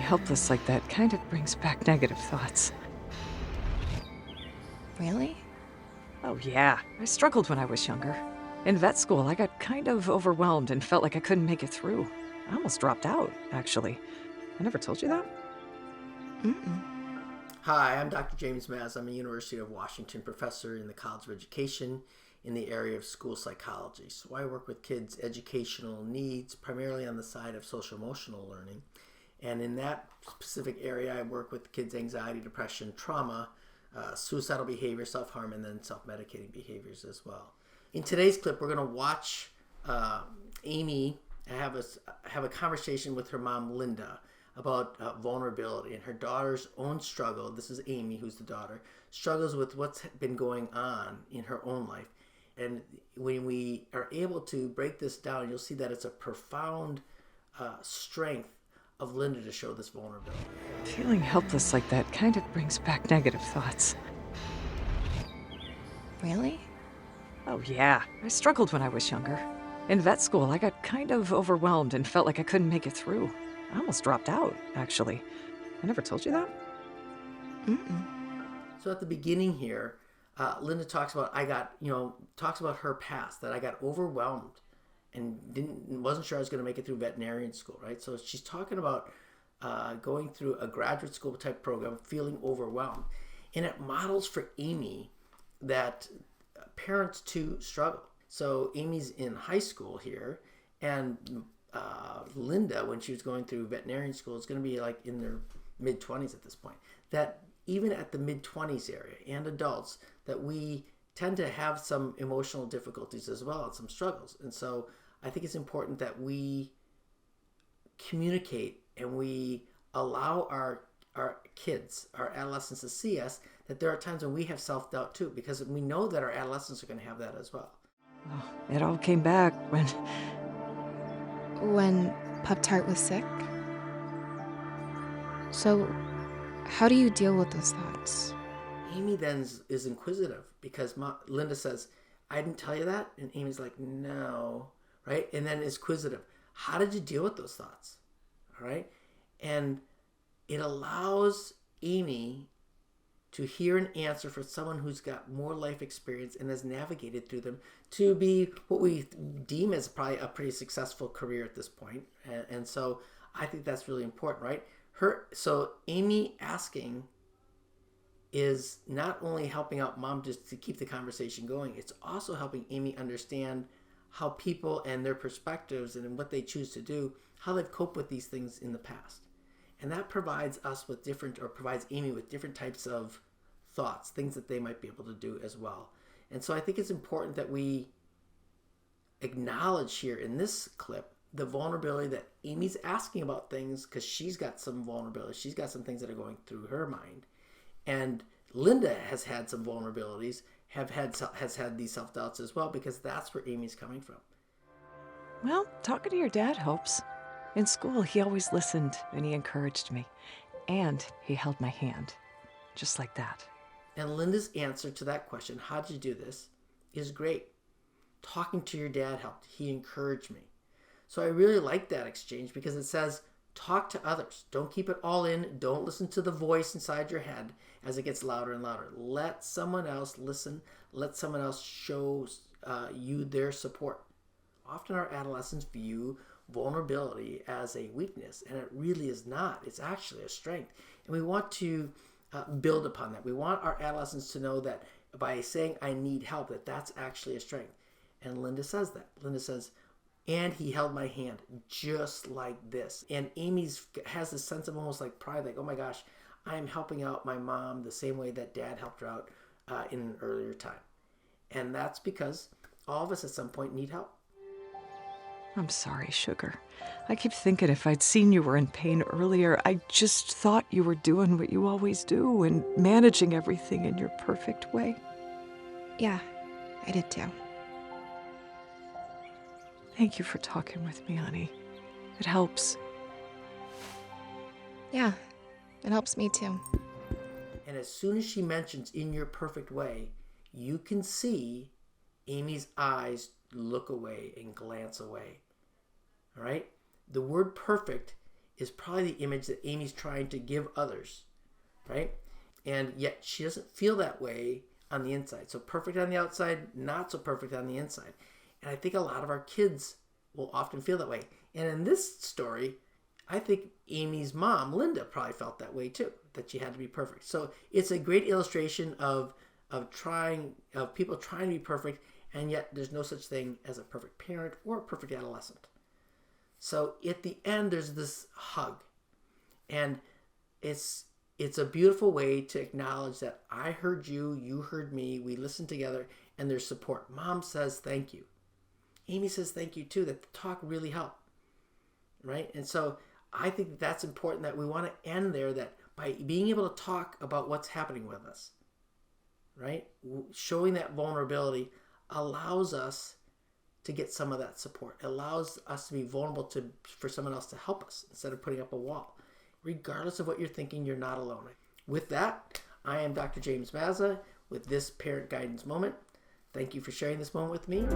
helpless like that kind of brings back negative thoughts. Really? Oh yeah, I struggled when I was younger. In vet school, I got kind of overwhelmed and felt like I couldn't make it through. I almost dropped out, actually. I never told you that? Mm-mm. Hi, I'm Dr. James Maz. I'm a University of Washington professor in the College of Education in the area of school psychology. So I work with kids' educational needs, primarily on the side of social emotional learning. And in that specific area, I work with kids' anxiety, depression, trauma, suicidal behavior, self-harm, and then self-medicating behaviors as well. In today's clip, we're going to watch Amy have a conversation with her mom, Linda, about vulnerability and her daughter's own struggle. This is Amy, who's the daughter, struggles with what's been going on in her own life. And when we are able to break this down, you'll see that it's a profound strength of Linda to show this vulnerability. Feeling helpless like that kind of brings back negative thoughts. Really? Oh yeah, I struggled when I was younger. In vet school, I got kind of overwhelmed and felt like I couldn't make it through. I almost dropped out, actually. I never told you that? Mm-mm. So at the beginning here, Linda talks about talks about her past, that I got overwhelmed and wasn't sure I was going to make it through veterinarian school, right? So she's talking about going through a graduate school type program, feeling overwhelmed, and it models for Amy that parents too struggle. So Amy's in high school here, and Linda, when she was going through veterinarian school, is going to be like in their mid-20s at this point. That even at the mid-20s area and adults, that we tend to have some emotional difficulties as well and some struggles. And so I think it's important that we communicate and we allow our kids, our adolescents, to see us, that there are times when we have self-doubt too, because we know that our adolescents are going to have that as well. Oh, it all came back when... When Pop-Tart was sick? So, how do you deal with those thoughts? Amy then is inquisitive because Linda says, I didn't tell you that? And Amy's like, no, right? And then is inquisitive. How did you deal with those thoughts? All right? And it allows Amy to hear an answer for someone who's got more life experience and has navigated through them to be what we deem as probably a pretty successful career at this point. And so I think that's really important, right? So Amy asking is not only helping out mom just to keep the conversation going, it's also helping Amy understand how people and their perspectives and what they choose to do, how they've coped with these things in the past. And that provides provides Amy with different types of thoughts, things that they might be able to do as well. And so I think it's important that we acknowledge here in this clip the vulnerability that Amy's asking about things because she's got some vulnerability. She's got some things that are going through her mind. And Linda has had some vulnerabilities, has had these self-doubts as well, because that's where Amy's coming from. Well, talking to your dad helps. In school, he always listened and he encouraged me. And he held my hand. Just like that. And Linda's answer to that question, how did you do this, is great. Talking to your dad helped. He encouraged me. So I really like that exchange because it says, talk to others. Don't keep it all in. Don't listen to the voice inside your head as it gets louder and louder. Let someone else listen. Let someone else show you their support. Often our adolescents view vulnerability as a weakness, and it really is not. It's actually a strength. And we want to build upon that. We want our adolescents to know that by saying, I need help, that's actually a strength. And Linda says that. Linda says, and he held my hand just like this. And Amy has this sense of almost like pride, like, oh my gosh, I'm helping out my mom the same way that dad helped her out in an earlier time. And that's because all of us at some point need help. I'm sorry, Sugar. I keep thinking if I'd seen you were in pain earlier, I just thought you were doing what you always do and managing everything in your perfect way. Yeah, I did too. Thank you for talking with me, honey. It helps. Yeah, it helps me too. And as soon as she mentions in your perfect way, you can see Amy's eyes look away and glance away. All right? The word perfect is probably the image that Amy's trying to give others, right? And yet she doesn't feel that way on the inside. So perfect on the outside, not so perfect on the inside. And I think a lot of our kids will often feel that way. And in this story, I think Amy's mom, Linda, probably felt that way too, that she had to be perfect. So it's a great illustration of people trying to be perfect, and yet there's no such thing as a perfect parent or a perfect adolescent. So at the end, there's this hug, and it's a beautiful way to acknowledge that I heard you, you heard me, we listened together, and there's support. Mom says thank you. Amy says thank you too, that the talk really helped, right? And so I think that's important, that we want to end there, that by being able to talk about what's happening with us, right? Showing that vulnerability allows us to get some of that support. It allows us to be vulnerable for someone else to help us instead of putting up a wall. Regardless of what you're thinking, you're not alone. With that, I am Dr. James Mazza with this Parent Guidance Moment. Thank you for sharing this moment with me.